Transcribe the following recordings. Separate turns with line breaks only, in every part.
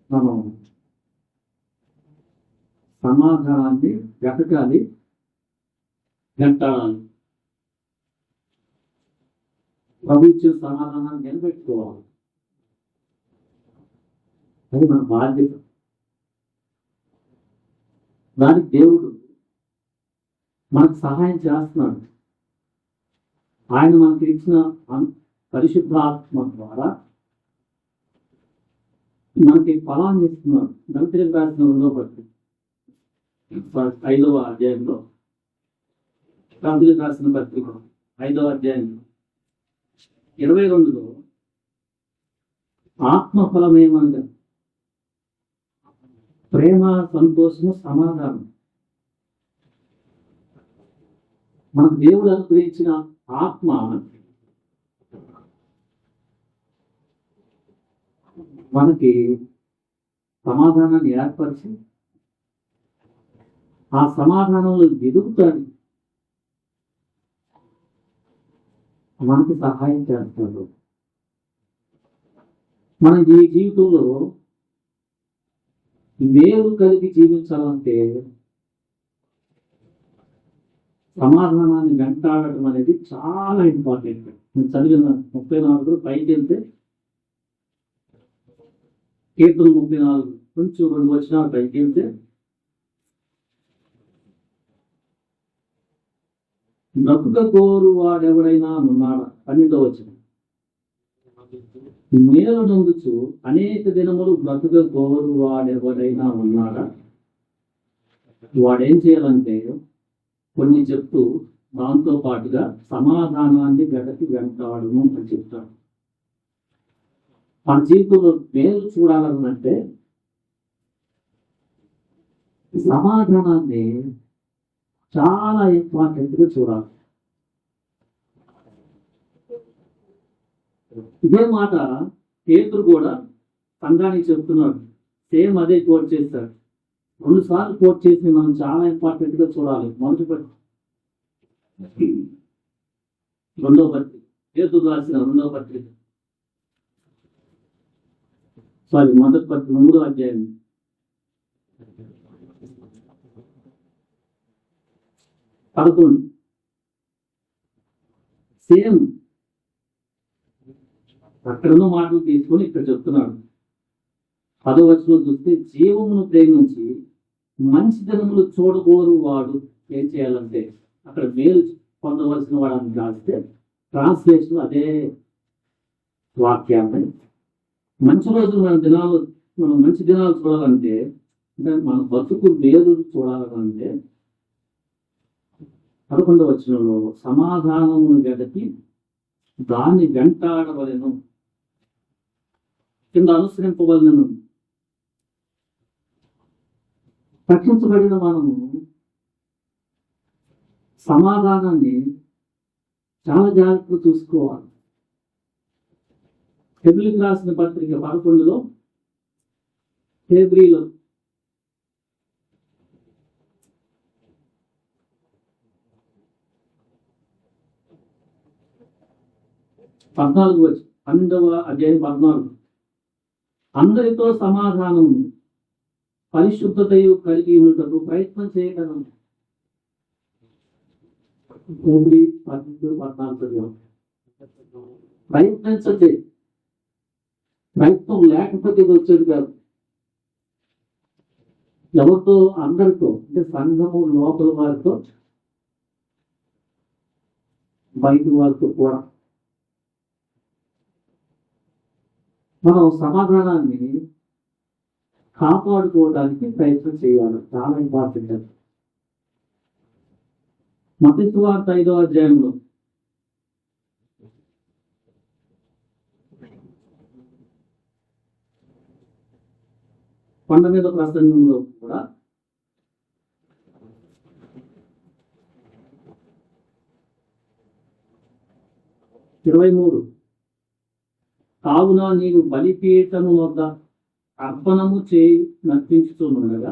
మనం సమాధానాన్ని వెతకాలి, వెంటాడాలి. ప్రభు ఇచ్చిన సమాధానాన్ని నిలబెట్టుకోవాలి. అది మన బాధ్యత. దానికి దేవుడు మనకు సహాయం చేస్తున్నాడు. ఆయన మనకి ఇచ్చిన పరిశుద్ధాత్మ ద్వారా మనకి ఫలాన్ని ఇస్తున్నాడు. గలతీయులకు రాసిన 2వ పత్రిక 5వ అధ్యాయంలో, గలతీయులకు రాసిన పత్రిక 5వ అధ్యాయంలో 22లో ఆత్మఫలం ఏమనగా ప్రేమ, సంతోషము, సమాధానం. మనకు దేవుడు అనుగ్రహించిన ఆత్మ మనకి సమాధానాన్ని ఏర్పరిచి ఆ సమాధానంలో ఎదుగుతాడు, మనకి సహాయం చేస్తాడు. మన ఈ జీవితంలో మేలు కలిగి జీవించాలంటే సమాధానాన్ని వెంటాడటం అనేది చాలా ఇంపార్టెంట్. నేను చదివిన 34 పైకి వెళ్తే కీర్తన 34 కొంచెం 2 వచనాలు పైకి వెళ్తే బ్రతుక కోరు వాడెవడైనా ఉన్నాడా, 12వ వచనం. మేలు నందుచు అనేక దినములు బ్రతుక కోరు వాడెవడైనా ఉన్నాడా. వాడేం చేయాలంటే కొన్ని చెప్తూ దాంతో పాటుగా సమాధానాన్ని వెంటాడును అని చెప్తాడు. మన జీవితంలో మేలు చూడాలనంటే సమాధానాన్ని చాలా ఇంపార్టెంట్గా చూడాలి. ఇదే మాట పేతురు కూడా సంఘానికి చెప్తున్నాడు. సేమ్ అదే కోట్ చేస్తాడు. 2 సార్లు కోట్ చేసి మనం చాలా ఇంపార్టెంట్గా చూడాలి. మొదటి పత్రిక 2వ పత్రిక, పేతురు రాసిన 2వ పత్రిక, మొదటి పత్రిక 3వ అధ్యాయం 11. సేమ్ అక్కడున్న మాటలు తీసుకొని ఇక్కడ చెప్తున్నాడు. 10వ వచనం చూస్తే జీవమును ప్రేమించి మంచితనములు చూడగోరు వాడు ఏం చేయాలంటే, అక్కడ మేలు పొందవలసిన వాడని రాస్తే ట్రాన్స్లేషన్ అదే వాక్యాన్ని. మంచి రోజులు మనం మంచి దినాలు చూడాలంటే, మన బతుకు మేలు చూడాలంటే 11వ వచనంలో సమాధానమును వెదకి దాన్ని వెంటాడవలెను, కింద అనుసరింపవలెను. రక్షించబడిన మనము సమాధానాన్ని చాలా జాగ్రత్తగా చూసుకోవాలి. హెబ్రీయులకు రాసిన పత్రిక 11లో హెబ్రీయులు 12వ అధ్యాయం 14. అందరితో సమాధానం పరిశుద్ధతయు కలిగి ఉండటకు ప్రయత్నం చేయగలం. 14 ప్రయత్నించండి. ప్రయత్నం లేకపోతే ఇది వచ్చేది కాదు. ఎవరితో? అందరితో, అంటే సంఘము లోపల వారితో, బయట వారితో కూడా మనం సమాధానాన్ని కాపాడుకోవడానికి ప్రయత్నం చేయాలి. చాలా ఇంపార్టెంట్. మత్తయి సువార్త 5వ అధ్యాయంలో కొండ మీద ప్రసంగంలో కూడా 23 కావున నీవు బలిపీఠము వద్ద అర్పణము చేయి నర్పించుతుండగా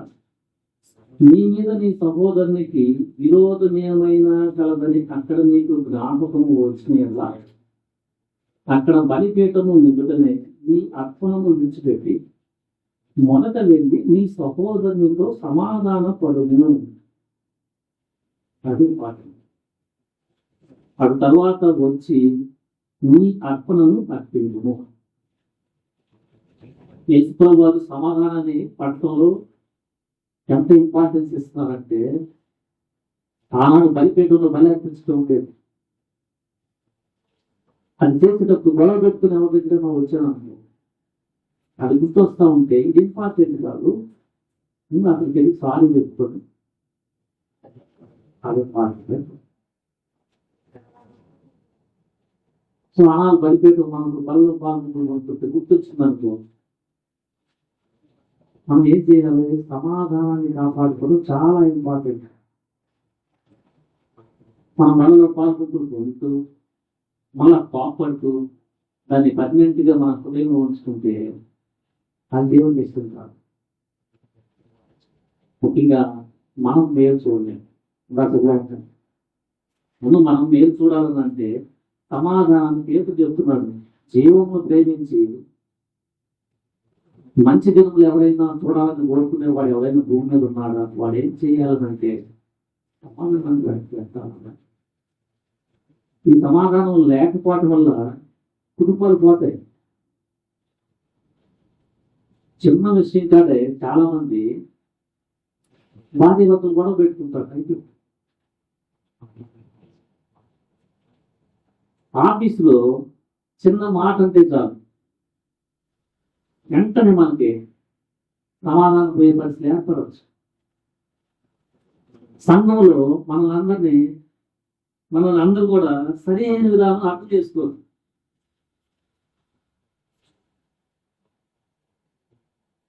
నీ మీద నీ సహోదరునికి విరోధమేమైనా కలదని అక్కడ నీకు జ్ఞాపకము వచ్చిన అక్కడ బలిపీఠము నిలుటనే నీ అర్పణము విడిచిపెట్టి మొదట వెళ్ళి నీ సహోదరునితో సమాధాన పడును. అది పాట. ఆ తర్వాత వచ్చి నీ అర్పణను అర్పించుము. యేసుప్రభువు వారు సమాధానాన్ని పడటంలో ఎంత ఇంపార్టెన్స్ ఇస్తున్నారంటే, ఆనాడు బలిపీఠంలో బలి అర్పించడం ఉండేది. అది చేసేటప్పుడు గొడవ పెట్టుకుని ఎవరి దగ్గర మనం వచ్చాను, అది గుర్తొస్తా ఉంటే ఇది ఇంపార్టెంట్ కాదు, నువ్వు అక్కడికి వెళ్ళి సారీ చెప్పుకోండి. అదే ఇంపార్టెంట్. సో ఆనాడు బలిపీఠం మనకు బలలో పాల్గొంటుంటే గుర్తొచ్చిందనుకో, మనం ఏం చేయాలి? సమాధానాన్ని కాపాడుకోవడం చాలా ఇంపార్టెంట్. మన మనలో పాల్గొంటూ మళ్ళా కోపడుతూ దాన్ని పర్మనెంట్గా మన హృదయంలో ఉంచుకుంటే అది దేవుని ఇష్టం కాదు. ముఖ్యంగా మనం మేలు చూడలేము. ముందు మనం మేలు చూడాలని అంటే సమాధానం పేరు చెప్తున్నాడు. జీవమును ప్రేమించి మంచి దినములు ఎవరైనా చూడాలని కోరుకునేవాడు ఎవరైనా భూమి మీద ఉన్నాడా, వాడు ఏం చేయాలనంటే సమాధానం పెట్టాలన్నా. ఈ సమాధానం లేకపోవటం వల్ల కుటుంబాలు పోతాయి. చిన్న విషయం కాదే చాలా మంది బాధ్యతలు కూడా పెట్టుకుంటారు. అయితే ఆఫీసులో చిన్న మాట అంటే చాలు, వెంటనే మనకి సమాధానం పోయే పరిస్థితి ఏర్పడవచ్చు. సంఘంలో మనల్ని అందరూ కూడా సరైన విధానం అర్థం చేసుకోరు.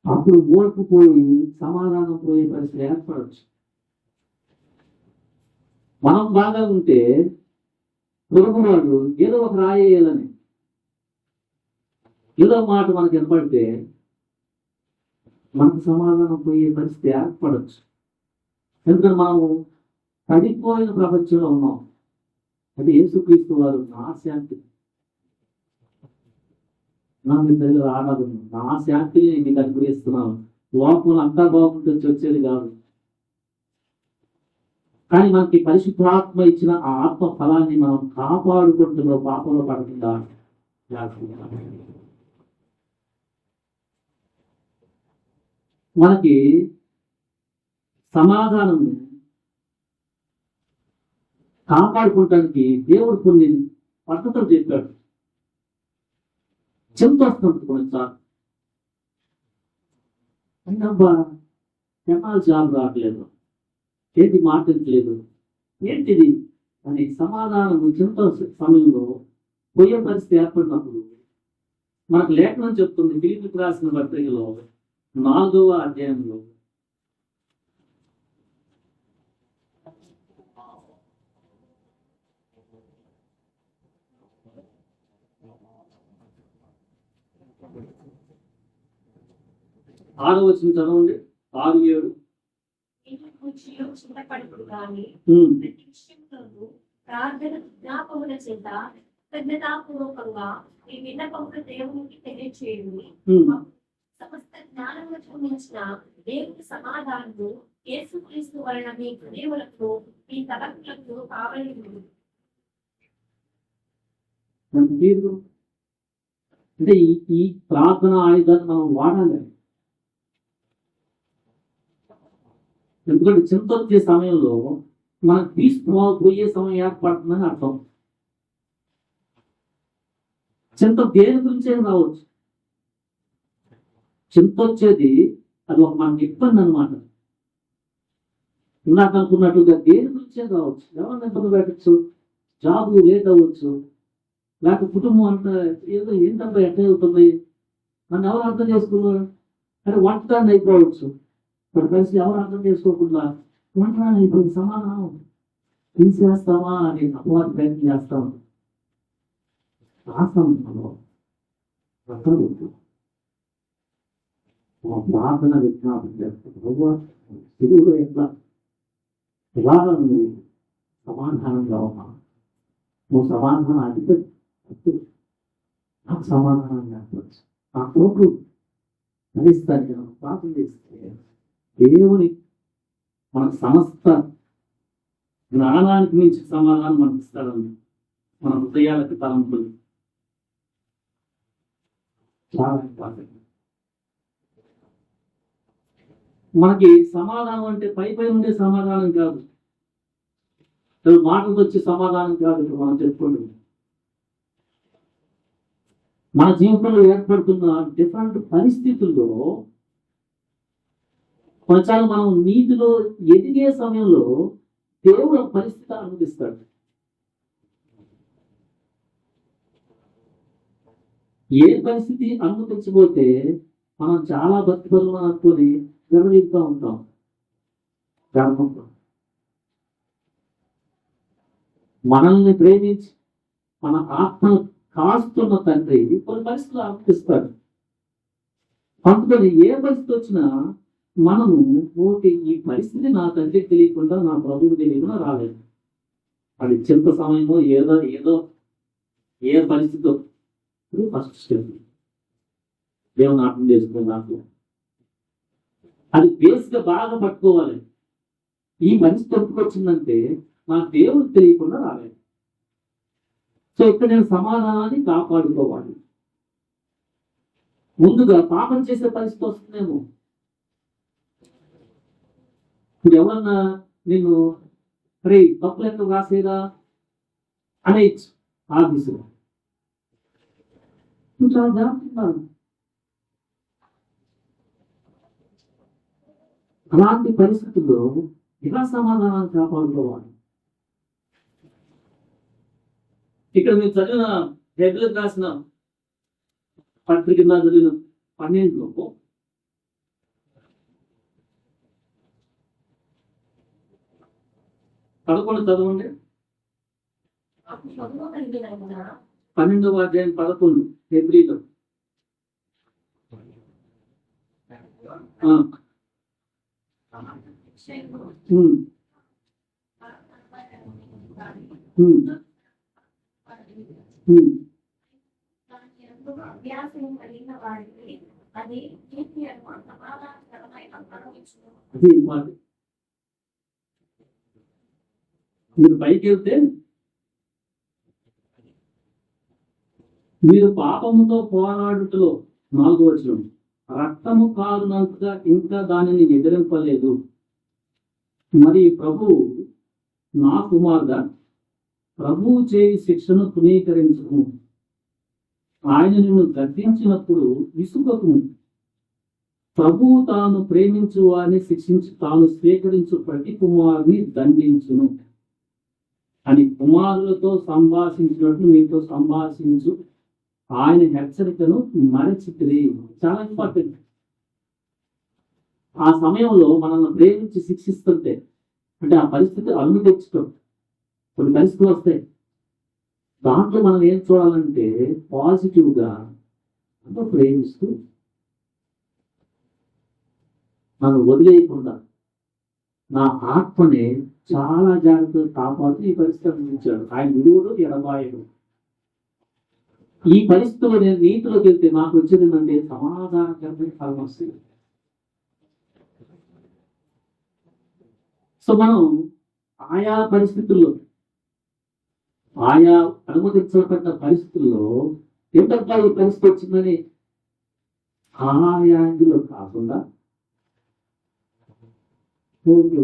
అప్పుడు ఓర్పు పోయి సమాధానం పోయే పరిస్థితి ఏర్పడవచ్చు. మనం బాగా ఉంటే పొరుగువాడు ఏదో ఒక రాయేయాలని, ఏదో మాట మనకు వినపడితే మనకు సమాధానం పోయే పరిస్థితి ఏర్పడవచ్చు. ఎందుకంటే మనము పడిపోయిన ప్రపంచంలో ఉన్నాం. అది యేసుక్రీస్తు వారు నా శాంతి, నా మీ దగ్గర ఆరాధన, నా శాంతిని నీకు అనుగ్రహిస్తున్నాను. లోపల అంతా బాగుంటే వచ్చేది కాదు. కానీ మనకి పరిశుద్ధాత్మ ఇచ్చిన ఆ ఆత్మ ఫలాన్ని మనం కాపాడుకుంటున్న పాపంలో పడకుండా మనకి సమాధానం కాపాడుకోవటానికి దేవుడు కొన్ని పద్ధతులు చెప్పాడు. చింత వస్తుంది కొన్నిసార్లు, అబ్బా జనాలు జాబ్ రావట్లేదు, ఏంటి మాట్లాడలేదు, ఏంటిది అని సమాధానం చింత సమయంలో పోయే పరిస్థితి ఏర్పడినప్పుడు మనకు లేఖనం చెప్తుంది. ఫిలిప్పీయులకు రాసిన పత్రికలో 4వ అధ్యాయంలో ఆరో వచనం చదవండి. 6-7.
ప్రార్థన విజ్ఞాపముల చేత కృతజ్ఞతాపూర్వకంగా ఈ విన్నపములు దేవునికి తెలియచేయండి. సమస్త జ్ఞానములకు మించిన దేవుని సమాధానము యేసుక్రీస్తు వలన మీ హృదయములకు మీ తలంపులకు కావలి.
అంటే ఈ ప్రార్థన ఆయుధాన్ని మనం వాడాలి. ఎందుకంటే చింత వచ్చే సమయంలో మనకు తీసుకోపోయే సమయం ఏర్పడుతుందని అర్థం. చింత దేని గురించే రావచ్చు. చింత వచ్చేది అది ఒక మనకి ఇబ్బంది అనమాట. ఇందాక అనుకున్నట్టుగా దేని గురించే రావచ్చు. ఎవరిని ఇబ్బంది పెట్టచ్చు, జాబు లేట్ అవ్వచ్చు, లేకపోతే కుటుంబం అంతా ఏదో ఏంటంటే ఎట్లా అవుతుంది, నన్ను ఎవరు అర్థం చేసుకున్నారు అంటే వంటకాన్ని అయిపోవచ్చు. ఇక్కడ కలిసి ఎవరు అర్థం చేసుకోకుండా వంటకాన్ని అయిపోయింది, సమాధానం తీసేస్తామా అని అపవాది ప్రయత్నం చేస్తాం. ఆ సమయంలో ప్రార్థన విజ్ఞాపన చేస్తాం. తెలుగులో ఎట్లా నువ్వు సమాధానంగా ఉన్నా, నువ్వు సమాధానం అధిపతి నాకు సమాధానం ఏర్పరచు. ఆ కోట్లు ఫలిస్తానికి మనం ప్రార్థన చేస్తే దేవుని మన సమస్త జ్ఞానానికి మించి సమాధానం మనకి ఇస్తాడని మన హృదయాలకు తలంపులు చాలా ఇంపార్టెంట్. మనకి సమాధానం అంటే పై ఉండే సమాధానం కాదు, మాటలు వచ్చే సమాధానం కాదు. ఇప్పుడు మనం చెప్పుకోండి, మన జీవితంలో ఏర్పడుతున్న డిఫరెంట్ పరిస్థితుల్లో కొన్నిసార్లు మనం నీతిలో ఎదిగే సమయంలో దేవుడు పరిస్థితి అనుమతిస్తాడు. ఏ పరిస్థితి అనుమతించబోతే మనం చాలా భక్తిపరులు అనుకొని గర్వీడుతూ ఉంటాం. గర్వంతో మనల్ని ప్రేమించి మన ఆత్మను కాస్తున్న తండ్రి కొన్ని పరిస్థితులు అనుమతిస్తాడు. అందుకని ఏ పరిస్థితి వచ్చినా మనము ఓకే, ఈ పరిస్థితి నా తండ్రికి తెలియకుండా, నా ప్రభువుకు తెలియకుండా రాలేదు. అది చింత సమయమో ఏదో ఏ పరిస్థితో ఫస్ట్ స్టెప్ దేవుని అర్థం చేసుకుని నాకు అది బేస్గా బాగా పట్టుకోవాలి. ఈ పరిస్థితి ఎందుకు వచ్చిందంటే నాకు దేవుడు తెలియకుండా రాలేదు. సో ఇక్కడ నేను సమాధానాన్ని కాపాడుకోవాలి. ముందుగా పాపం చేసే పరిస్థితి వస్తుందేమో. ఇప్పుడు ఎవరన్నా నేను రే తప్పులు ఎందుకు రాసేదా అనేయచ్చు ఆఫీసులో. చాలా జాగ్రత్తగా అలాంటి పరిస్థితుల్లో ఎలా సమాధానాన్ని కాపాడుకోవాలి. ఇక్కడ మీరు చదివిన రెగ్యులర్ రాసిన పత్రిక చదివిన 12లో 11 చదవండి. 12వ అధ్యాయం 11 ఫిబ్రవరిలో. మీరు పైకి వెళ్తే మీరు పాపముతో పోరాడుటలో 4వ వచనం, రక్తము కారునంతగా ఇంకా దానిని ఎదిరింపలేదు. మరి ప్రభు నా కుమారుడా, ప్రభువు చేయి శిక్షను తృణీకరించము. ఆయన నిన్ను గద్దించినప్పుడు విసుగకుము. ప్రభువు తాను ప్రేమించు వారిని శిక్షించి తాను స్వీకరించు ప్రతి కుమారుని దండించును అని కుమారులతో సంభాషించినట్లు మీతో సంభాషించు ఆయన హెచ్చరికను మరచితిరి. చాలా ఇంపార్టెంట్. ఆ సమయంలో మనల్ని ప్రేమించి శిక్షిస్తుంటే, అంటే ఆ పరిస్థితి అనుమతించడం, కొన్ని పరిస్థితులు వస్తాయి. దాంట్లో మనం ఏం చూడాలంటే పాజిటివ్గా ప్రేమిస్తూ నన్ను వదిలేయకుండా నా ఆత్మని చాలా జాగ్రత్తగా కాపాడుతూ ఈ పరిస్థితి అనుభవించాడు. ఆయన విలువడు ఎడబాయడు. ఈ పరిస్థితుల్లో నేను నీతిలోకి వెళ్తే నాకు వచ్చేది ఏంటంటే సమాధానకరమైన ఫలం వస్తుంది. సో మనం ఆయా పరిస్థితుల్లో, ఆయా అనుమతించబడ్డ పరిస్థితుల్లో ఏంటంటే ఈ పరిస్థితి వచ్చిందని ఆయాంగిలో కాకుండా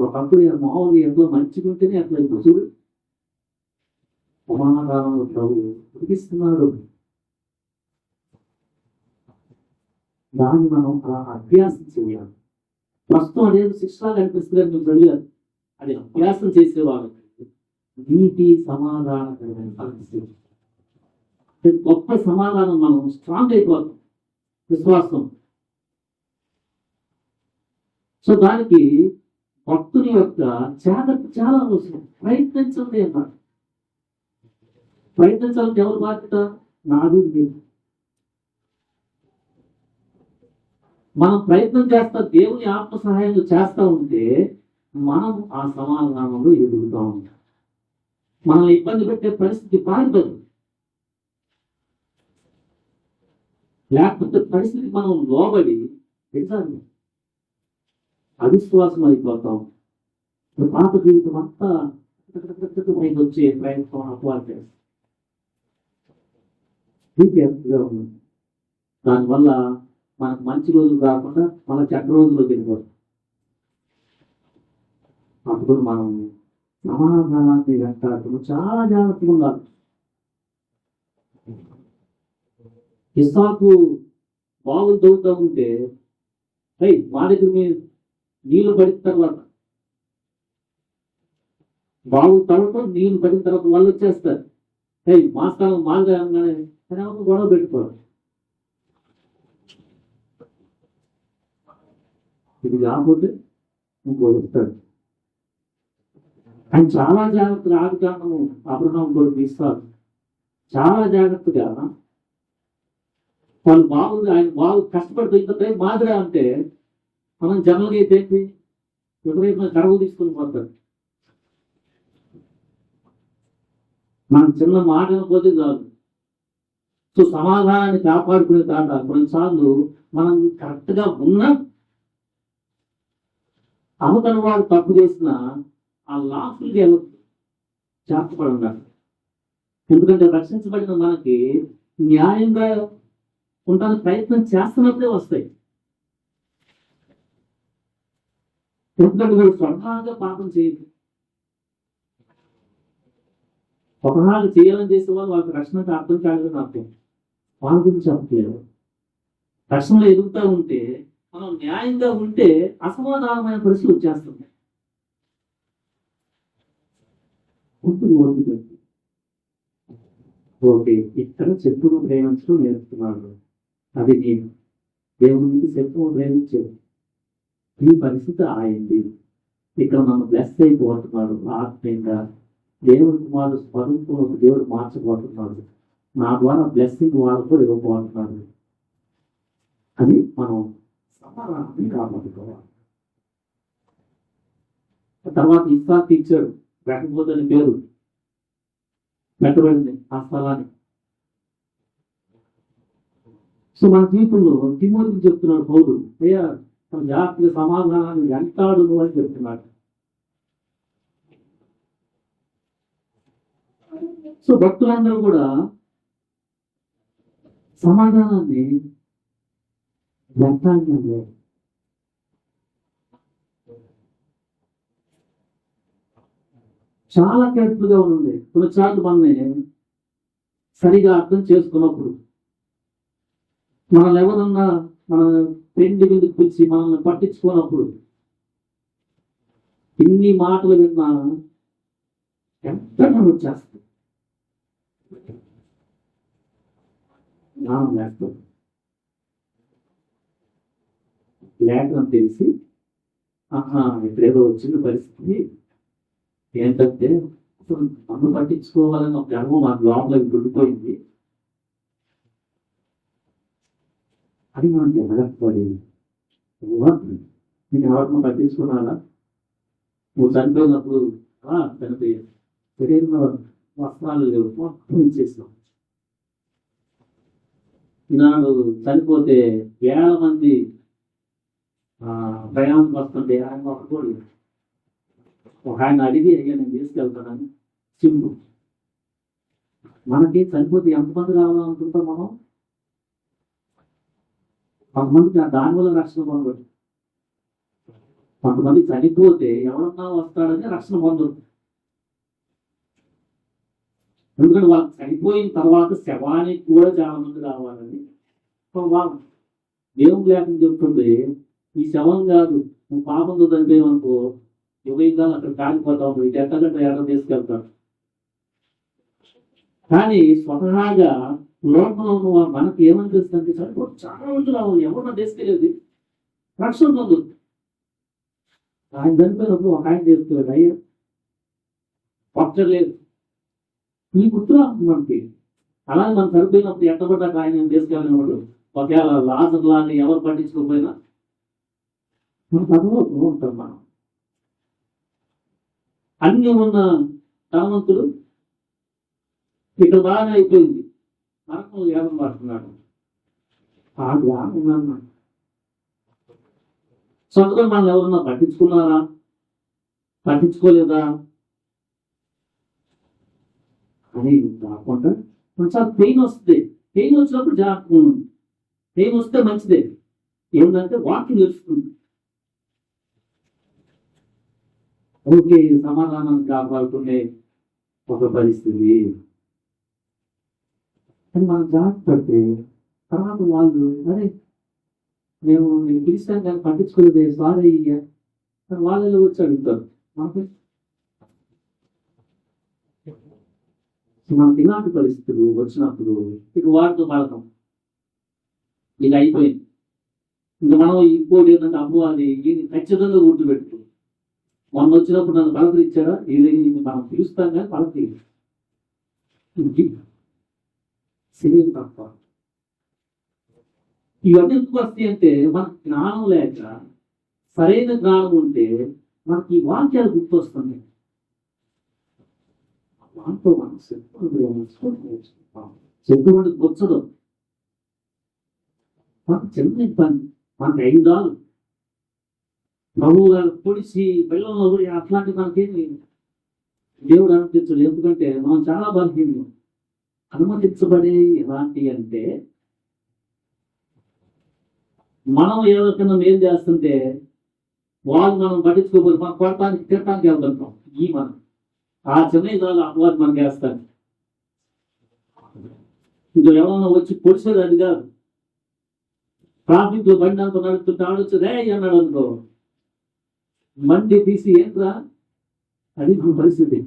ఒకప్పుడు మామూలు ఎంతో మంచిగుంటేనే అట్లా చూడు సమాధానంలో ప్రభు ఉడికిస్తున్నాడు. దాన్ని మనం అభ్యాసం చేయాలి. ప్రస్తుతం అదేదో శిక్షలాగా అనిపిస్తుంది, మీరు చదివారు. అది అభ్యాసం చేసేవాళ్ళు నీతి సమాధానకరమైన పరిస్థితి, గొప్ప సమాధానం, మనం స్ట్రాంగ్ అయిపోతాం విశ్వాసం. సో దానికి భక్తుని యొక్క జాగ్రత్త చాలా అవసరం. ప్రయత్నించండి అన్నారు. ప్రయత్నించాలంటే ఎవరు బాధ్యత? నాది, మీరు. మనం ప్రయత్నం చేస్తా, దేవుని ఆత్మ సహాయం చేస్తా ఉంటే మనం ఆ సమాధానంలో ఎదుగుతూ ఉంటాం. మనల్ని ఇబ్బంది పెట్టే పరిస్థితి పారిపోదు. లేకపోతే పరిస్థితికి మనం లోబడి ఎగ్జామ్ అవిశ్వాసం అయిపోతాం. పాత జీవితం అంతా పైకి వచ్చే ప్రయత్నం అపవాదం చేస్తాం. ఉంది. దానివల్ల మనకు మంచి రోజులు కాకుండా మన చెడ్డ రోజులు వెళ్ళిపోతాం. అప్పుడు మనం సమాధానాన్ని వెంటాడుతూ చాలా జాగ్రత్తగా ఉండాలి. ఇస్సాకు బావులు తవ్వుతూ ఉంటే మా దగ్గర మీరు నీళ్లు పడిన తర్వాత బావు తవ్వటం నీళ్లు పడిన తర్వాత వాళ్ళు వచ్చేస్తారు. మా స్థలం మాగా అనగానే గొడవ పెట్టుకోవాలి. ఇది కాకపోతే ఇంకోటి వస్తాడు. ఆయన చాలా జాగ్రత్తగా ఆదికాండము అబ్రహాం కూడా తీస్తారు. చాలా జాగ్రత్తగా వాళ్ళు బాగుంది. ఆయన బాగు కష్టపడుతూ ఇంత మాదిరా అంటే మనం జనరల్గా అయితే ఎప్పుడైతే కడవ తీసుకుని పోతాడు. మనం చిన్న మాట పోతే చాలు. సో సమాధానాన్ని కాపాడుకునే తాట కొన్నిసార్లు మనం కరెక్ట్గా ఉన్నా అవతల వాడు తప్పు చేసిన ఆ లాఫుల్కి ఎవరు చేర్చబడి ఉన్నారు. ఎందుకంటే రక్షించబడిన మనకి న్యాయంగా ఉండడానికి ప్రయత్నం చేస్తున్నప్పుడే వస్తాయి. ఎందుకంటే వీళ్ళు స్వతహాగా పాపం చేయదు. స్వతహాగా చేయాలని చేసే వాళ్ళు వాళ్ళకి రక్షణకు అర్థం కాలేదని అర్థం. వాళ్ళ గురించి చెప్పలేదు. రక్షణలో ఎదుగుతూ ఉంటే మనం న్యాయంగా ఉంటే అసమాధానమైన పరిస్థితులు వచ్చేస్తుంది. ఓకే, ఇక్కడ శత్రువు ప్రేమించడం నేర్పుతున్నాడు. అది నేను దేవునికి శత్రువు ప్రేమించేది. ఈ పరిస్థితి ఆయింది. ఇక్కడ మనం బ్లెస్ అయిపోతున్నాడు. ఆత్మీయంగా దేవుడి కుమారుడు స్వరూపంలో దేవుడు మార్చబోతున్నాడు. నా ద్వారా బ్లెస్సింగ్ వాళ్ళకు ఇవ్వబోతున్నాడు అని మనం సమాధానాన్ని కాపాడుకోవాలి. తర్వాత ఇస్సాకు ఇచ్చాడు. పెట్టబోదని పేరు పెట్టబడింది ఆ స్థలాన్ని. సో మన జీవితంలో తిమోతికి చెప్తున్నాడు పౌరుడు, అయ్యా తన జాగ్రత్తగా సమాధానాన్ని వెంటాడు అని చెప్తున్నాడు. సో భక్తులందరూ కూడా సమాధానాన్ని వెంటాడినారు. చాలా కేర్ఫుల్గా ఉంది. కొన్నిసార్లు మనల్ని సరిగా అర్థం చేసుకున్నప్పుడు మనల్ని ఎవరన్నా మన పెండి మీదకి పిలిచి మనల్ని పట్టించుకున్నప్పుడు ఇన్ని మాటలు విన్నా ఎంత వచ్చేస్తుంది. లేకపోతే లేకని తెలిసి ఇప్పుడేదో వచ్చిన పరిస్థితి ఏంటంటే నన్ను పట్టించుకోవాలని ఒక గర్వం మా లోపలికి గుడిపోయింది. అది మనం జరగకపోయి నేను ఎవరిని పట్టించుకున్నానా? నువ్వు చనిపోయినప్పుడు చనిపోయా శరీరంలో వస్త్రాలు లేవు, మొత్తం ఇచ్చేసాం. ఈనాడు చనిపోతే వేల మంది ప్రయాణం వస్తుంటే ఆయన ఒక్కడు ఒక ఆయన అడిగి అయ్యా నేను తీసుకెళ్తానని సింపు. మనకి చనిపోతే ఎంతమంది రావాలనుకుంటాం మనం? కొంతమందికి దానివల్ల రక్షణ పొందదు. కొంతమంది చనిపోతే ఎవరన్నా వస్తాడని రక్షణ పొందదు. ఎందుకంటే వాళ్ళు చనిపోయిన తర్వాత శవానికి కూడా చాలా మంది రావాలని వాళ్ళు దేవుడు లేకుండా చెప్తుంది. ఈ శవం కాదు, నువ్వు పాపంతో చనిపోయావనుకో యుగయుగాలు అక్కడ కాలిపోతావు, ఇది ఎక్కడంటే ఎక్కడ తీసుకెళ్తాడు. కానీ స్వతహాగా లోకంలో మనకి ఏమనిపిస్తుంది, చనిపోతే చాలా మంది రావాలి, ఎవరన్నా తీసుకెళ్ళేది రక్షణ పొందు. ఆయన చనిపోయినప్పుడు ఒక ఆయన తీసుకెళ్ళాడు, అయ్యా పట్టలేదు ఈ గుర్తు మనకి. అలాగే మనం చనిపోయినప్పుడు ఎట్టబడ్డాక ఆయన తీసుకెళ్ళినప్పుడు ఒకవేళ లాజర్ లాగా ఎవరు పట్టించుకోకపోయినా మన చదువుతూ ఉంటాం. మనం అన్ని ఉన్న ధనవంతుడు ఇక్కడ బాగా అయిపోయింది, నరకం ఏమం పడుతున్నాడు. ఆ జ్ఞానం సొంతగా మనం ఎవరన్నా పట్టించుకున్నారా, పట్టించుకోలేదా అని కాకుండా కొంచెం పెయిన్ వస్తుంది. పెయిన్ వచ్చినప్పుడు జాగ్రత్తగా ఉండండి. పెయిన్ వస్తే మంచిదే. ఏంటంటే వాకింగ్ తెలుస్తుంది. ఓకే, సమాధానాన్ని కాపాడుకునే ఒక పరిస్థితి. కానీ మనం జాగ్రత్త పడితే తర్వాత వాళ్ళు అరే నేను పిలిచాను కానీ పట్టించుకోలేదే, సారీ అయ్యా వాళ్ళలో వచ్చి అడుగుతారు. మనకి మనకి ఇలాంటి పరిస్థితులు వచ్చినప్పుడు ఇక వాటితో పడతాం. ఇది అయిపోయింది. ఇంకా మనం ఇంకోటి ఏంటంటే అమ్మో అది ఇది ఖచ్చితంగా గుర్తుపెట్టు. మొన్న వచ్చినప్పుడు నన్ను పలకరించారా, ఇది మనం పిలుస్తాం కానీ పలకరి శరీరం తప్ప. ఇవన్నీ ఎందుకు వస్తాయి అంటే మనకు జ్ఞానం లేక, సరైన జ్ఞానం ఉంటే మనకి ఈ వాక్యాలు గుర్తొస్తున్నాయి. దాంట్లో మనం చెప్పుకుంటూ కూర్చోడం మనకు చిన్న పని, మనకు 5 రాళ్ళు ప్రభువు గారు పొడిచి బెల్లంలో కూడా అట్లాంటి మనకేమి దేవుడు అనుమతించడు. ఎందుకంటే మనం చాలా బలహీనం. అనుమతించబడే ఎలాంటి అంటే మనం ఎవరికైనా మేలు చేస్తుంటే వాళ్ళు మనం పట్టించుకోకపోతే మనం కొడటానికి తిట్టడానికి వెళ్తుంటాం. మనం ఆ చిన్న చాలు అపవాదం మనకి వేస్తాను. ఇంకా ఎవరన్నా వచ్చి పొడిచేది అది కాదు. ట్రాఫిక్ లో బండి అంతా నడుపుతుంటే ఆడొచ్చు రే అన్నాడు అనుకో, మండి తీసి ఏంట్రా అది మన పరిస్థితి.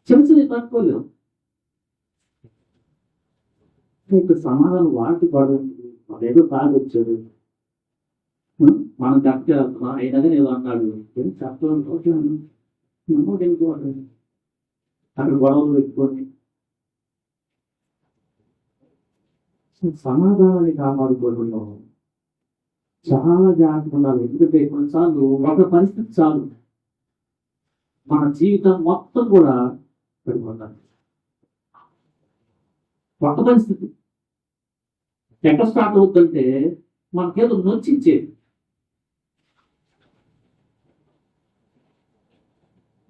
చిన్న పట్టుకోలేవు. ఇప్పుడు సమాధానం వాటి పడదు. ఏదో తాగొచ్చాడు, మనం కరెక్ట్ వెళ్తున్నాం అయినా కానీ ఏదో అన్నాడు, ఏం చెప్పాలి వెళ్ళిపోవాలి. అక్కడ గొడవలు పెట్టుకొని సమాధానాన్ని కాపాడుకోవడంలో చాలా జాగ్రత్తగా ఉండాలి. ఎందుకంటే కొన్నిసార్లు ఒక పరిస్థితి చాలు మన జీవితం మొత్తం కూడా పడిపోతారు. ఒక పరిస్థితి ఎక్కడ స్టార్ట్ అవుతుందంటే మనకేదో నొచ్చించేది.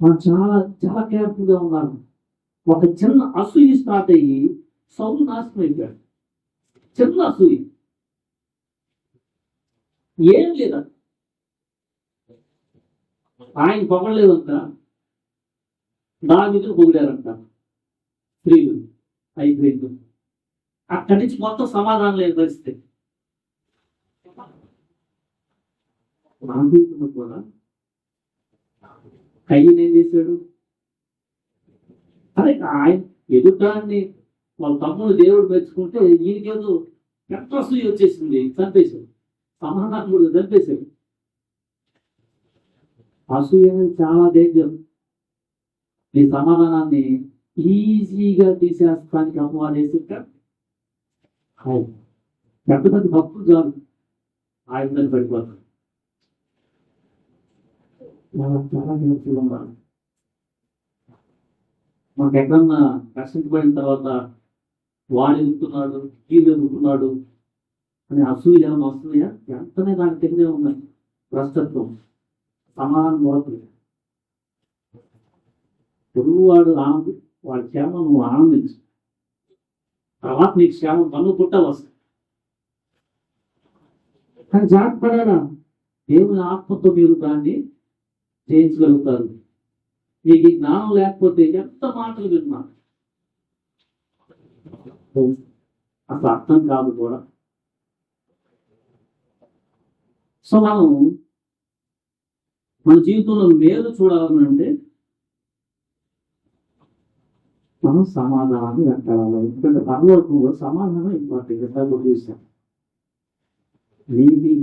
మనం చాలా చాలా కేర్ఫుల్గా ఉన్నాము. ఒక చిన్న అసూయ స్టార్ట్ అయ్యి సౌలు నాశనం అయిపోయాడు. చిన్న అసూయ ఏం లేదా, ఆయన పొగలేదంట, దావీదును పొగిడారంట స్త్రీలు. అయిపోయింది. అక్కడి నుంచి మొత్తం సమాధానం లేని పరిస్థితి. మన జీవితంలో కూడా కయ్యను ఏం చేశాడు? అదే ఆయన ఎదుటాన్ని వాళ్ళ తమ్ముడు దేవుడు మెచ్చుకుంటే ఈయనకేదో ఎంత అసూయ వచ్చేసింది, చంపేశాడు. సమాధానం కూడా చంపేశాడు. అసూయ అనేది చాలా డేంజర్. నీ సమాధానాన్ని ఈజీగా తీసేస్తానికి అపవాదేస్తుంటాడు. పెద్ద పెద్ద భక్తులు చాలు ఆయన పడిపోతాడు. చాలా నేర్చుకుని ఉండాలి. మనకు ఎక్కడన్నా కష్టపడిన తర్వాత వాడు ఎదుగుతున్నాడు, వీడు ఎదుగుతున్నాడు అని అసూయ ఏమైనా వస్తున్నాయా? ఎంతనే దానికి తెలియదే ఉన్నాయి. భ్రష్టత్వం, సమాధానం వరకు పొరుగు వాడు వాడి క్షేమం నువ్వు ఆనందించు. తర్వాత నీకు క్షేమం పన్ను పుట్ట వస్తుంది. కానీ జాగ్రత్త పడాలా. దేవుని ఆత్మతో మీరు దాన్ని చేయించగలుగుతారు. మీకు ఈ జ్ఞానం లేకపోతే ఎంత మాటలు విన్నా అసలు అర్థం కాదు కూడా. సో మనం మన జీవితంలో మేలు చూడాలంటే మనం సమాధానాన్ని వెంటాడాలి. ఎందుకంటే పరలోకంలో సమాధానం ఇంపార్టెంట్. చూసాం నీది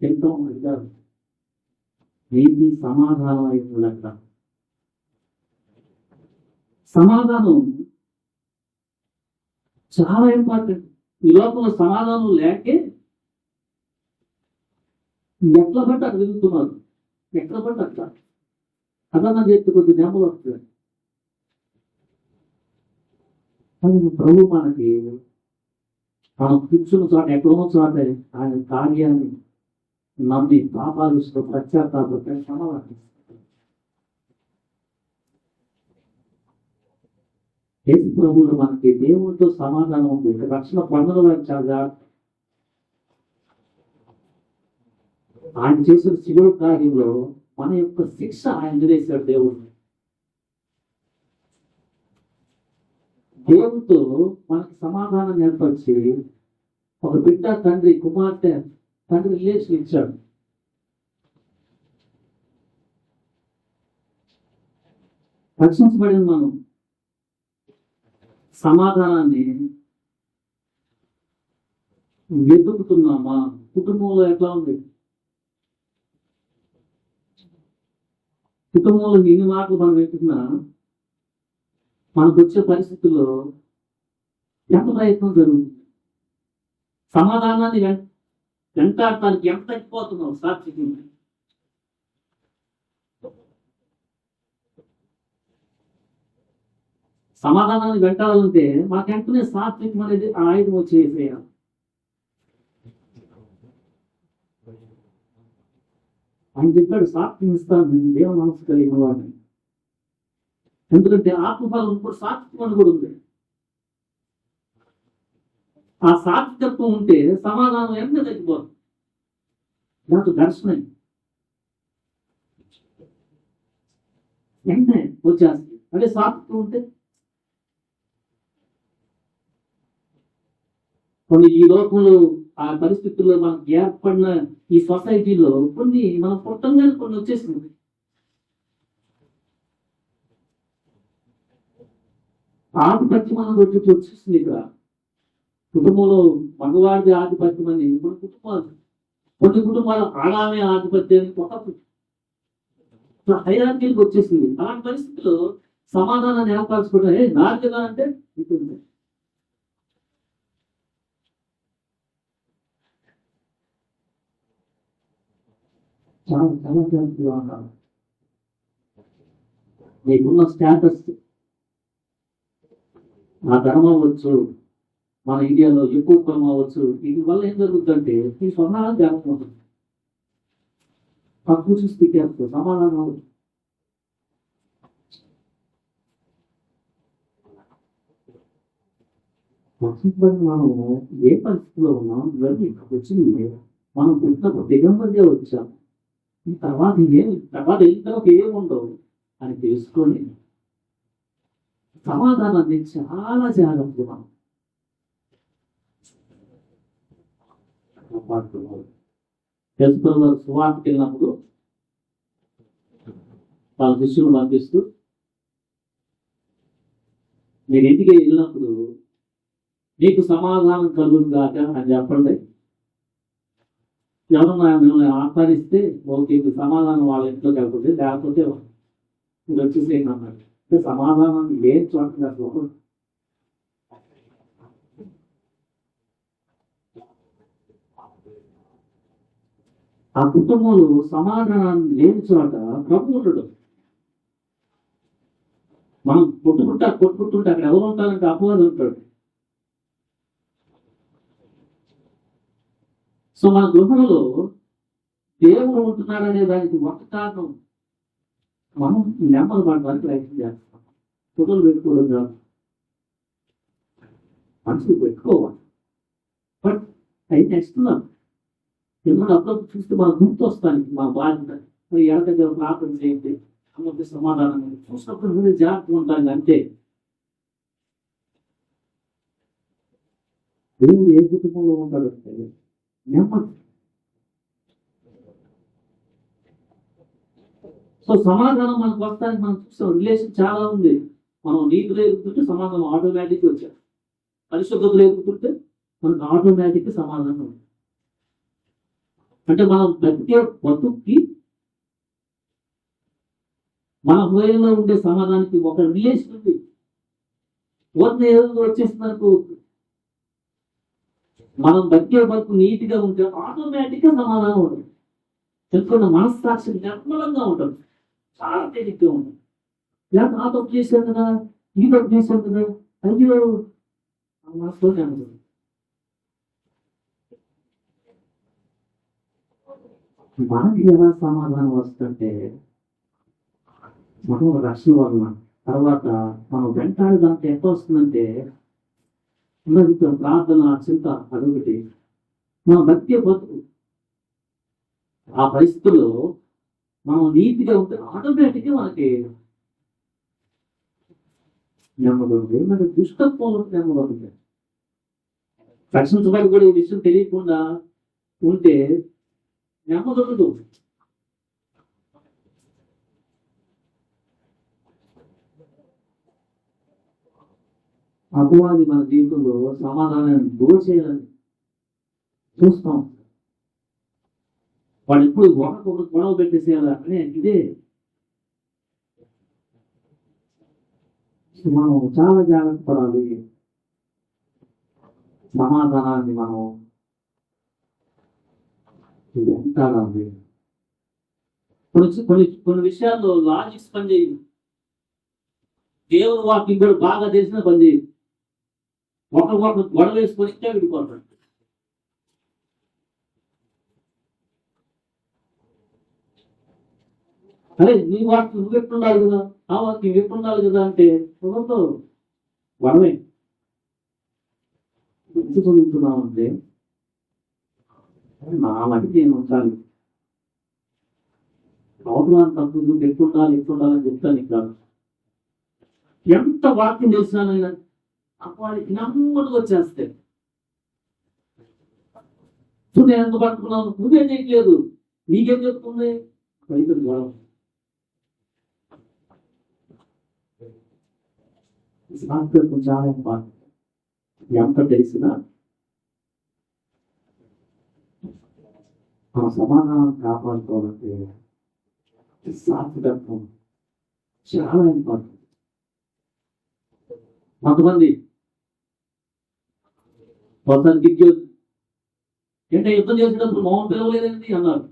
ఎంతో కాదు, నీది సమాధానం అయిపోలేక. సమాధానం చాలా ఇంపార్టెంట్. ఈ లోపల సమాధానం లేకే ఎట్లా పట్టి అక్కడ వెళ్తున్నారు, ఎట్లా పట్టి అట్లా అదన్నా చెప్తే కొద్ది నెమ్మలు వస్తుంది. ప్రభు మనకి మనం కూర్చున్న చోట ఎక్కడో చోట ఆయన కార్యాన్ని నమ్మి పాపాల విషయంలో పశ్చాత్తాపడితే సమాధానం ఇస్తాడు. యేసు ప్రభువులు మనకి దేవునితో సమాధానం ఉంది. రక్షణ పొందడం వారికి చాలా జాగ్రత్త. ఆయన చేసిన శివుడు కార్యంలో మన యొక్క శిక్ష ఆయన చేశాడు దేవుడు. దేవుడితో మనకి సమాధానం ఏర్పరిచి ఒక బిడ్డ తండ్రి కుమార్తె తండ్రి రిలేషన్ ఇచ్చాడు. రక్షించబడిన మనం సమాధానాన్ని వెతుకుతున్నామా? కుటుంబంలో ఎట్లా ఉంది? కుటుంబంలో ఎన్ని మాటలు మనం వెతుకున్నా మనకు వచ్చే పరిస్థితుల్లో ఎంత ప్రయత్నం జరుగుతుంది? సమాధానాన్ని వెంటాడటానికి ఎంత తగ్గిపోతున్నావు సాక్షి? సమాధానాన్ని వెంటాడాలంటే మాకు వెంటనే సాత్వికం అనేది ఆయుధం వచ్చేసేయాలి. ఆయన చెప్పాడు సాత్వికం ఇస్తాను నేను దేవ మనసు కలిగిన వాడిని. ఎందుకంటే ఆత్మఫలం కూడా సాత్వికం అని కూడా ఉంది. ఆ సాత్వికత్వం ఉంటే సమాధానం ఎంత తగ్గిపోతుంది. దాంతో ఘర్షణ వెంటనే వచ్చేస్తుంది. అంటే సాత్వికం ఉంటే కొన్ని ఈ లోకంలో ఆ పరిస్థితుల్లో మనకు ఏర్పడిన ఈ సొసైటీలో కొన్ని మనం పుట్టంగానే కొన్ని వచ్చేసింది. ఆధిపత్యం మనం వచ్చేసింది. ఇక్కడ కుటుంబంలో మగవాడిది ఆధిపత్యం అని మన కుటుంబాలు, కొన్ని కుటుంబాలు ఆడామే ఆధిపత్యాన్ని ఒక హైరార్కీకి వచ్చేసింది. అలాంటి పరిస్థితుల్లో సమాధానాన్ని ఏర్పరచుకుంటే నాది కదా అంటే ఉంటుంది. చాలా చాలా జాగ్రత్తగా ఉండాలి. నీకున్న స్టేటస్ ఆ ధర్మం అవ్వచ్చు, మన ఇండియాలో ఎక్కువ కులం అవ్వచ్చు, దీని వల్ల ఏం జరుగుతుందంటే ఈ స్వర్ణాలు జరగబోతుంది. తక్కువ చూసి తిట్టేస్తారు, సమాధానం అవ్వచ్చు. మనం ఏ పరిస్థితిలో ఉన్నాం ఇవన్నీ వచ్చింది. మనం పుట్టినప్పుడు దిగంబరిగా వచ్చాం. ఈ తర్వాత తర్వాత ఏముండవు అని తెలుసుకొని సమాధానాన్ని చాలా జాగ్రత్తగా మనం తెలుసుకున్న వారు సువార్తకి వెళ్ళినప్పుడు వాళ్ళ శిష్యులు పంపిస్తూ మీరు ఇంటికి వెళ్ళినప్పుడు నీకు సమాధానం కలుగును కాక అని చెప్పండి. ఎవరన్నా మిమ్మల్ని ఆహ్వానిస్తే ఓకే సమాధానం వాళ్ళ ఇంట్లో కాకపోతే లేకపోతే మీరు వచ్చేసేయండి అన్నాడు. సమాధానం లేని చోట అసలు ఆ కుటుంబంలో సమాధానాన్ని లేని చోట ప్రభు ఉండడు. మనం కొట్టుకుంటుంటే అక్కడ ఎవరు ఉంటారంటే అపవాదం ఉంటాడు. సో మన గృహంలో దేవుడు ఉంటున్నాడనే దానికి ఒక కారణం మనం నెమ్మది పడడానికి ప్రయత్నం చేస్తాం. ఫోటోలు పెట్టుకోవడం కాదు, మనసులు పెట్టుకోవాలి. బట్ అయితే ఇస్తున్నాం ఎందుకంటే అప్పుడప్పుడు చూస్తే మన గుర్తు వస్తానికి మా బాధ్యత ఎడ దగ్గర ప్రార్థన చేయండి అమ్మకి సమాధానం చూసినప్పుడు మీరు జాగ్రత్తగా ఉంటాను. అంతే దేవుడు ఏ కుటుంబంలో ఉంటాడంటే నెమ్మది. సో సమాధానం మనకు వస్తానికి మనం చూస్తాం. రిలేషన్ చాలా ఉంది. మనం నీతిలో ఎదుగుతుంటే సమాధానం ఆటోమేటిక్గా వచ్చారు. పరిశుద్ధతలో ఎదుగుతుంటే మనకు ఆటోమేటిక్గా సమాధానం ఉంది. అంటే మనం బతికే బతుక్కి మన హృదయంలో ఉండే సమాధానానికి ఒక రిలేషన్ ఉంది. ఓన్లీ ఏదో వచ్చేసినందుకు మనం బతికే బతుకు నీట్గా ఉంటే ఆటోమేటిక్గా సమాధానం ఉంటుంది. తెలుసుకున్న మనస్సాక్షి నిర్మలంగా ఉంటుంది, చాలా తేలిగ్గా ఉంటుంది. లేకపోతే ఆ తప్పు చేశాను కదా, ఈ తప్పు చేశాను కదా, అయ్యో మనసులోనే ఉంటుంది. మనకి ఎలా సమాధానం వస్తుంటే మనం రక్షణ వలన తర్వాత మనం వెంటాడి దాంట్లో ఎంత వస్తుందంటే ఉన్నది ప్రార్థన చింత అదొకటి మన భక్తి బతుకు ఆ పరిస్థితుల్లో మనం నీతిగా ఉంటే ఆటోమేటిక్గా మనకి నెమ్మది మనకి దుష్టత్వం నెమ్మది రక్షించబడి కూడా ఈ విషయం తెలియకుండా ఉంటే నెమ్మదొడదు. అపవాది మన జీవితంలో సమాధానాన్ని దోచేయాలని చూస్తాం. వాడు ఎప్పుడు ఒకరికొకరు గొడవ పెట్టేసేయాలి అనే ఇదే. మనం చాలా జాగ్రత్త పడాలి. సమాధానాన్ని మనం వెంటాడాలి. కొన్ని విషయాల్లో లాజిక్స్ పనిచేయదు. దేవుడు వాక్యం కూడా బాగా తెలిసిన పనిచేయదు. ఒకరు గొడవ వేసుకొని ఇచ్చే విడిపోతాడు. అరే నీ వాక్యం నువ్వు ఎట్లుండాలి కదా, ఆ వాక్యం ఎట్లుండాలి కదా అంటే ఒకరితో గొడవే. ఎందుకు చదువుతున్నావు అంటే నా మటుకు నేను ఉంచాలి, అవసరం తప్పు నువ్వు ఎట్లుండాలని చెప్తాను. ఇక్కడ ఎంత వాక్యం చేసినానైనా వాడికి నమ్మకం వచ్చేస్తే నేను ఎందుకు పట్టుకున్నాను, నువ్వేం చేయట్లేదు, నీకేం చెప్తుంది రైతులు గొడవ. సాంస్కృతికం చాలా ఇంపార్టెంట్. ఎంత తెలిసినా మన సమాధానం కాపాడుకోవాలంటే సాత్వికత్వం చాలా ఇంపార్టెంట్. కొంతమంది ఒకసారి గిడ్జోదు అంటే యుద్ధం చేసేటప్పుడు మౌనం పిలవలేదండి అన్నారు.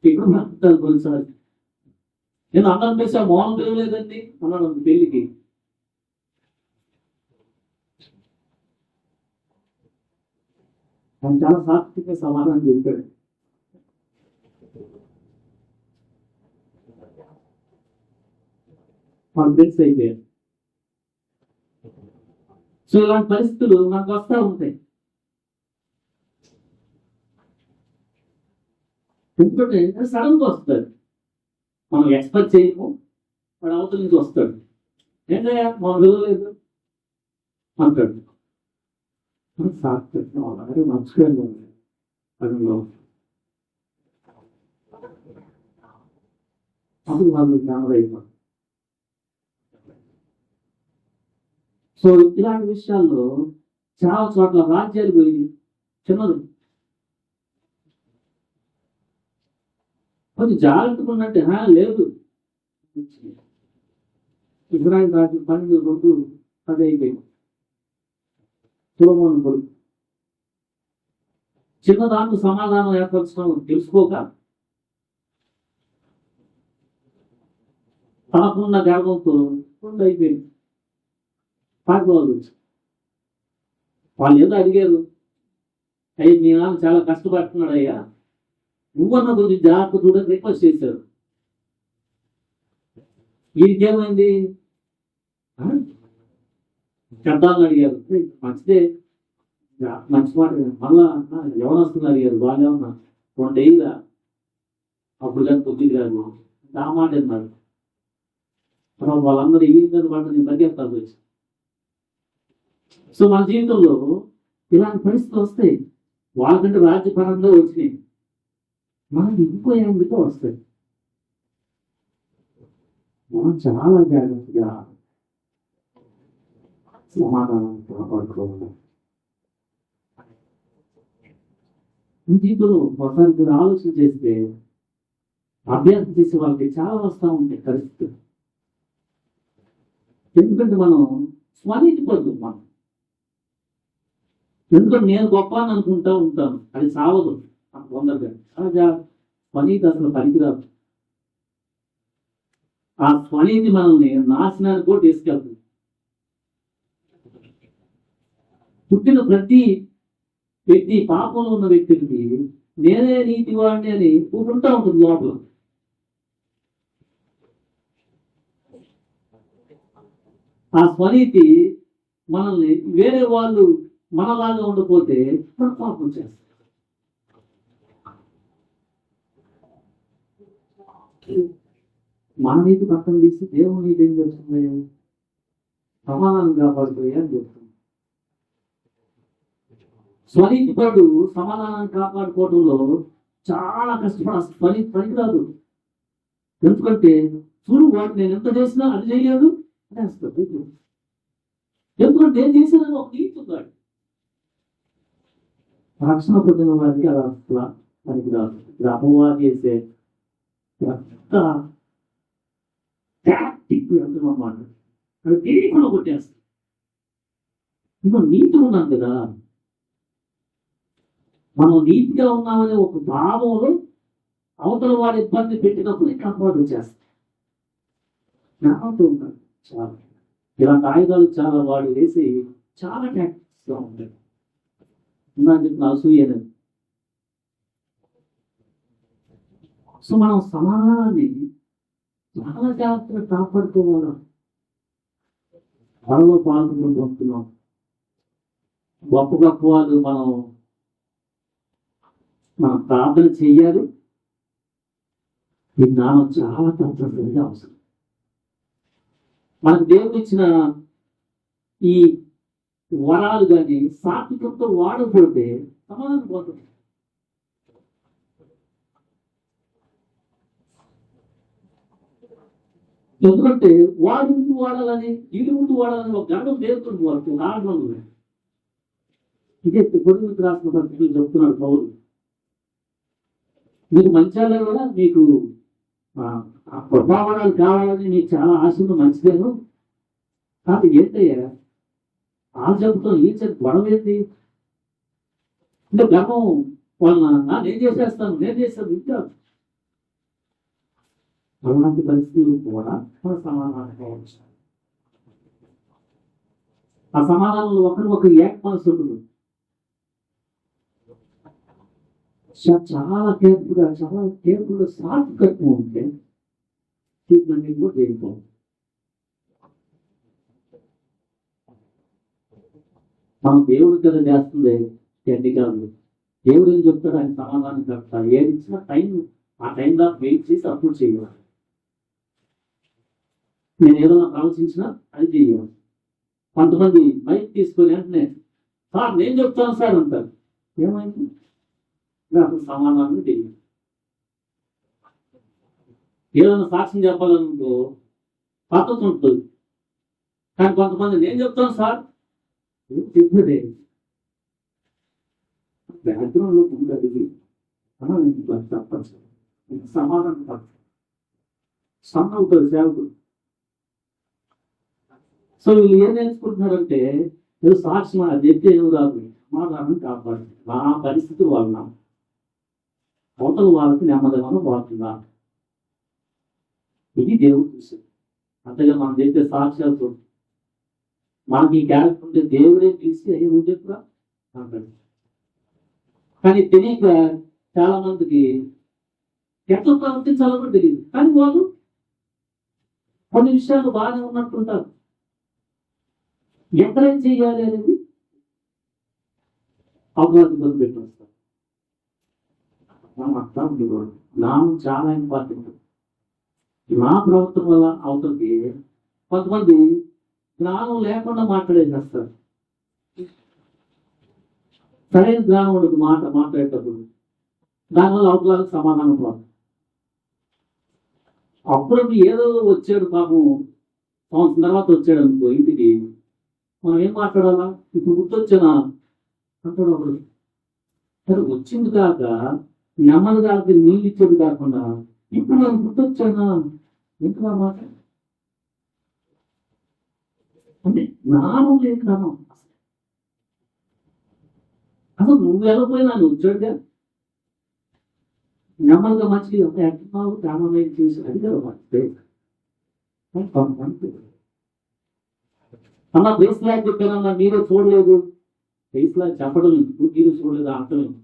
ఇప్పుడు మాట్లాడతారు కొన్నిసారి, నేను అన్నం పిలిచా మౌనం పిలవలేదండి అన్నాడు పెళ్లికి. ఆయన చాలా సాత్విక సమాధానం చెప్పాడు. మన ఫ్రెండ్స్ అయిపోయారు. సో ఇలాంటి పరిస్థితులు మనకు వస్తూ ఉంటాయి. ఎందుకంటే సడన్గా వస్తాడు, మనం ఎక్స్పెక్ట్ చేయము, వాడు అవతల నుంచి వస్తాడు. ఏంటయ్యా మనం విలువలేదు అంటాడు. సాత్వికం అలాగే మంచిగా పనిలో అప్పుడు వాళ్ళు జ్ఞానం అయిపోతారు. సో ఇలాంటి విషయాల్లో చాలా చోట్ల రాజ్యాలు పోయి చిన్నది కొంచెం జాగ్రత్తగా ఉన్నట్టే లేదు. ఇజ్రాయిల్ రాజు 12 అయిపోయింది. సొలొమోను కొడుకు చిన్నదానికి సమాధానం ఏర్పరచడం తెలుసుకోక తనకున్న గర్వంతో అయిపోయింది. వాళ్ళు ఏదో అడిగారు, అయ్యి మీ నాన్న చాలా కష్టపడుతున్నాడు అయ్యా, నువ్వన్న కొంచెం జాగ్రత్త చూడని రిక్వెస్ట్ చేశారు. వీరికేమైంది, పెద్దాలను అడిగారు, మంచిదే మంచి మాట, మళ్ళా ఎవరొస్తున్నారు అడిగారు, వాళ్ళేమన్నా 2 ఏళ్ళ అప్పుడు కానీ 9 రాదు ఆ మాట అన్నారు. వాళ్ళందరూ ఈ మీద వాళ్ళు నేను పరిగెత్తాల్సి వచ్చి. సో మన జీవితంలో ఇలాంటి పరిస్థితులు వస్తాయి. వాళ్ళకంటే రాజ్యపరంగా వచ్చినాయి, మనకి ఇంకో ఏమిటో వస్తాయి. మనం చాలా జాగ్రత్తగా సమాధానం కాపాడుకోవాలి. జీవితంలో ఒకసారి మీరు ఆలోచన చేస్తే అభ్యాసం చేసే వాళ్ళకి చాలా వస్తూ ఉంటాయి పరిస్థితులు. ఎందుకంటే మనం స్వనీతి పడుతుంది. మనం ఎందుకంటే నేను గొప్ప అని అనుకుంటా ఉంటాను, అది సావదు తొందరగా. స్వనీతి అసలు పనికిరాదు. ఆ స్వనీతి మనల్ని నాశనానికి కూడా తీసుకెళ్తుంది. పుట్టిన ప్రతి వ్యక్తి, పాపంలో ఉన్న వ్యక్తికి నేనే నీతి వాడిని అని ఉంటూ ఉంటుంది లోపల. ఆ స్వనీతి మనల్ని వేరే వాళ్ళు మనలాగా ఉండకపోతే మనం పాపం చేస్తాం. మన నీతి పక్కన తీసి దేవుని నీతి ఏం చేస్తుంది? సమాధానం కాపాడుతాయి అని చెప్తుంది. స్వనీతిపరుడు సమాధానాన్ని కాపాడుకోవడంలో చాలా కష్టపడాలి. స్వనీతి పనికిరాదు. ఎందుకంటే చూడు వాడు నేను ఎంత చేసినా అది చేయలేదు అనేస్తుంది. ఎందుకంటే ఏం చేసినా ఒక నీతి ఉన్నాడు. రక్షణ పొందిన వారికి అలా అసలు పనికిరాదు. అపవాది చేసే పెద్ద టాక్టిక్ అన్నమాట. అది తెలియకుండా కొట్టేస్తుంది. ఇంకా నీతి ఉన్నాం కదా, మనం నీతిగా ఉన్నామనే ఒక భావంలో అవతల వారి ఇబ్బంది పెట్టినప్పుడు ఇంకా అపవాదం చేస్తాం. జ్ఞానంతో ఉంటాడు. చాలా ఇలాంటి ఆయుధాలు చాలా వాడు వేసి చాలా టాక్టిక్స్ గా ఉంటాయి. ఇందాక చెప్పిన అసూయని. సో మనం సమాధానాన్ని చాలా జాగ్రత్తగా కాపాడుకోవాలి. వాళ్ళలో పాల్గొంటున్నాం. గొప్ప గొప్ప వాళ్ళు మనం ప్రార్థన చెయ్యాలి. ఈ జ్ఞానం చాలా తప్పనిసరిగా అవసరం. మనకు దేవుడు ఇచ్చిన ఈ వరాలు కానీ సాత్వికంతో వాడకపోతే సమాధానం పోతుంది. ఎందుకంటే వాడు ముందు వాడాలని వీడు ముందు వాడాలని ఒక గంటకు పేరుతుంది వాళ్ళకి ఆనందం. ఇదే కొడుకు రాసిన పత్రికలు చెప్తున్నాడు పౌరులు. మీకు మంచాలే కూడా మీకు ఆ ప్రభావాలు కావాలని మీకు చాలా ఆశ ఉంది, మంచిదేను. కాబట్టి ఏంటయ్యా ఆ చెబుతాం ఈ చెప్పు గొడవ ఏంటి అంటే గర్వం వాళ్ళ నేను చేస్తాను ఇంకా అలాంటి పరిస్థితులు కూడా మన సమాధానం కావచ్చు. ఆ సమాధానంలో ఒకరు ఏక మనసు ఉంటుంది. చాలా కేర్ఫుల్గా సాత్వికత్వం ఉంటే ట్రీట్మెంట్ కూడా చేయకపోతుంది. మనం దేవుడు కదా చేస్తుంది ఎన్ని కాదు. దేవుడు ఏం చెప్తాడు ఆయన సమాధానం చెప్తాడు. ఏది ఇచ్చినా ఆ టైం దాకా వెయిట్ చేసి అప్పుడు చేయాలి. నేను ఏదైనా ఆలోచించినా అది చేయాలి. కొంతమంది మైక్ తీసుకొని వెంటనే సార్ నేను చెప్తాను సార్ అంటారు. ఏమైంది? అసలు సమాధానం తెలియదు. ఏదైనా సాక్ష్యం చెప్పాలనుకో పద్ధతి ఉంటుంది. కానీ కొంతమంది నేను చెప్తాను సార్ చెప్పేదే బ్యాక్గ్రౌండ్లో ఉంటుంది. తప్పదు సమాధానం పడుతుంది. సన్న అవుతుంది సేవకుడు. సో వీళ్ళు ఏం నేర్చుకుంటున్నారంటే ఏదో సాక్షి అది చెప్తే ఏమో కాదు, సమాధానం కాపాడు. నా పరిస్థితి వాళ్ళ అవతల వాళ్ళకి నెమ్మదిగా వాడుతున్నా. ఇది దేవుడు చూసేది. అంతగా మనం చెప్పే సాక్ష్యాలతో మనకి ఈ క్యారెక్టర్ ఉంటే దేవుడే తీసి అయ్యే నువ్వు చెప్పురా అంటాడు. కానీ తెలియక చాలా మందికి ఎట్లా ప్రవర్తించాలో కూడా తెలియదు. కానీ వాళ్ళు కొన్ని విషయాలు బాగానే ఉన్నట్టుంటారు. ఎంకరేజ్ చేయాలి అనేది అవగాహన ఇబ్బంది పెట్టి వస్తారు. నామం చాలా ఇంపార్టెంట్. నా ప్రవర్తన వల్ల అవతలకి కొంతమంది జ్ఞానం లేకుండా మాట్లాడేసేస్తారు. సరైన జ్ఞానం ఉండదు మాట్లాడేటప్పుడు. దానివల్ల అవతలకు సమాధానం పోదు. అప్పుడు ఏదో వచ్చాడు పాపం, సంవత్సరం తర్వాత వచ్చాడు అనుకో ఇంటికి, మనం ఏం మాట్లాడాలా? ఇప్పుడు గుర్తొచ్చానా అంటాడు అప్పుడు. సరే వచ్చింది కాక నెమ్మది కాక నీళ్ళు ఇచ్చేది కాకుండా ఇప్పుడు నేను గుర్తొచ్చానా ఏంటా మాట అంటే జ్ఞానం లేదు జ్ఞానం. అసలు నువ్వు వెళ్ళపోయినా నువ్వు వచ్చాడుగా నెమ్మదిగా మంచిది ఎట్టున్నావు జ్ఞానం లేదు చూసి అది కదా మంచిదే అన్న బేస్ లాగా చెప్పానన్నా మీరే చూడలేదు. బేస్ లాగా చెప్పడం మీరు చూడలేదు అంటలేదు.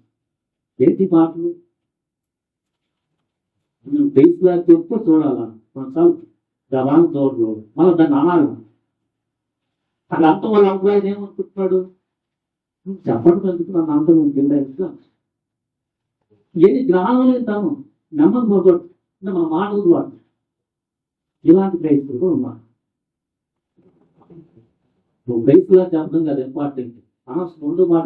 ఏంటి మాటలు? నువ్వు బేస్లా చెప్తే చూడాలా కొన్నిసార్లు గబాన్ చూడరు, మళ్ళీ దాన్ని అనాలి. అట్లా అంతా వాళ్ళ అభిప్రాయం ఏమనుకుంటున్నాడు? నువ్వు చెప్పడం ఎందుకు నన్ను అంత నువ్వు కింద ఏది జ్ఞానం లేదు తాను నెమ్మది పోగొట్టు అంటే మన మాటలు వాడు ఇలాంటి క్రైస్తులు కూడా ఉన్నారు. నువ్వు బేస్లా చెప్పడం కాదు ఇంపార్టెంట్, అనవసరం రెండు మాట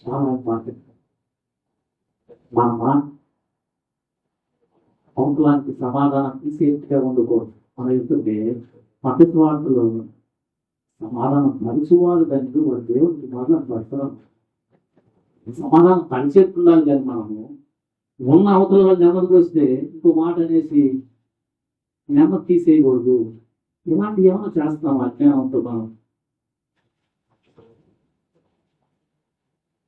చాలా ఇంపార్టెంట్. మన మాట అవతలానికి సమాధానం తీసేట్టుగా ఉండకూడదు. మన ఎదుటే పద్ధతి వార్తలు సమాధానం మనిషివాడు దానికి వాడు దేవుడికి మాట్లాడతాం. సమాధానం పనిచేస్తుండాలి కానీ మనము ఉన్న అవతల వాళ్ళు నెమ్మదికి వస్తే ఇంకో మాట అనేసి నెమ్మది తీసేయకూడదు. ఇలాంటి ఏమైనా చేస్తాం అజ్ఞానంతో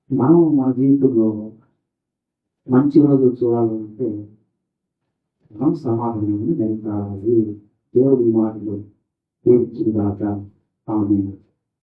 మనం మన జీవితంలో మంచి రోజులు చూడాలంటే మనం సమాధానాన్ని నిలబడాలి. దేవుడి మాటలు తీర్చుదాకా ఆమె